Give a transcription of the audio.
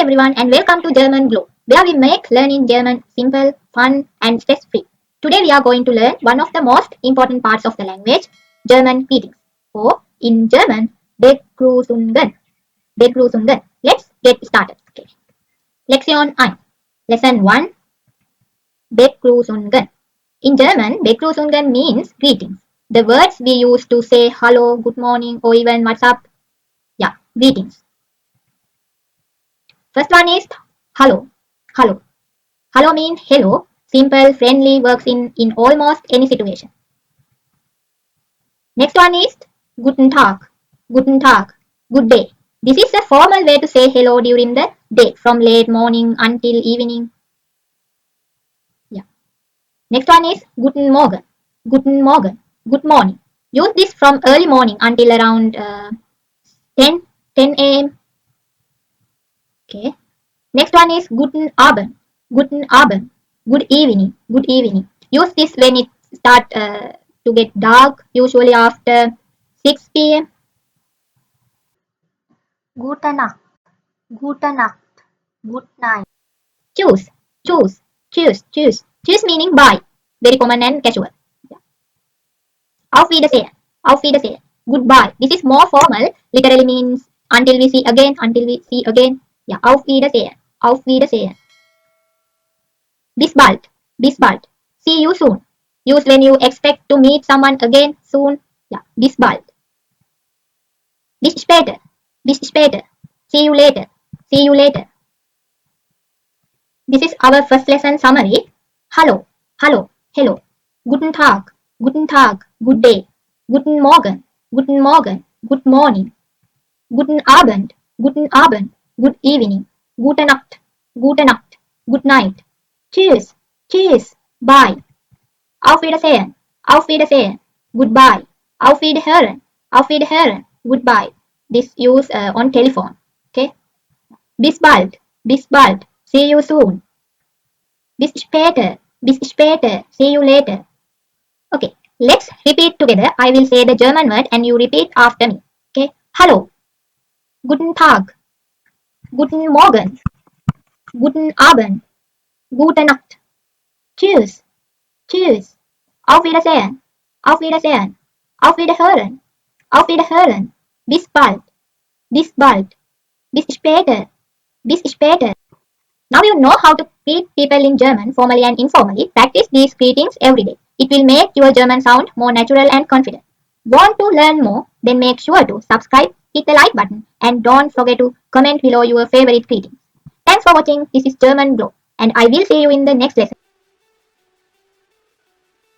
everyone and welcome to German Glow, where we make learning German simple, fun and stress-free. Today we are going to learn one of the most important parts of the language, German greetings. Or in German, Begrüßungen. Begrüßungen. Let's get started. Okay. Lektion 1. Lesson 1. Begrüßungen. In German, Begrüßungen means greetings. The words we use to say hello, good morning or even what's up. Yeah, greetings. First one is hello. Hello. Hello means hello. Simple, friendly, works in almost any situation. Next one is guten Tag. Guten Tag. Good day. This is a formal way to say hello during the day, from late morning until evening. Yeah. Next one is guten Morgen. Guten Morgen. Good morning. Use this from early morning until around 10 a.m. Okay. Next one is guten Abend. Guten Abend. Good evening. Good evening. Use this when it start to get dark, usually after 6 p.m. Gute Nacht. Gute Nacht. Good night. Choose. Choose. Choose. Choose. Choose meaning bye. Very common and casual. Yeah. Auf Wiedersehen. Auf Wiedersehen. Goodbye. This is more formal. Literally means until we see again. Until we see again. Yeah. Auf Wiedersehen. Auf Wiedersehen. Bis bald. Bis bald. See you soon. Use when you expect to meet someone again soon. Yeah. Bis bald. Bis später. Bis später. See you later. See you later. This is our first lesson summary. Hallo. Hallo. Hello. Guten Tag. Guten Tag. Good day. Guten Morgen. Guten Morgen. Good morning. Guten Abend. Guten Abend. Good evening. Gute Nacht. Gute Nacht. Good night. Tschüss. Tschüss. Bye. Auf Wiedersehen. Auf Wiedersehen. Goodbye. Auf Wiederhören. Auf Wiederhören. Goodbye. This use on telephone. Okay. Bis bald. Bis bald. See you soon. Bis später. Bis später. See you later. Okay. Let's repeat together. I will say the German word and you repeat after me. Okay. Hallo. Guten Tag. Guten Morgen. Guten Abend. Gute Nacht. Tschüss. Tschüss. Auf Wiedersehen. Auf Wiedersehen. Auf Wiederhören. Auf Wiederhören. Bis bald. Bis bald. Bis später. Bis später. Now you know how to greet people in German, formally and informally. Practice these greetings every day. It will make your German sound more natural and confident. Want to learn more? Then make sure to subscribe, hit the like button, and don't forget to comment below your favorite greetings. Thanks for watching. This is German Glow, and I will see you in the next lesson.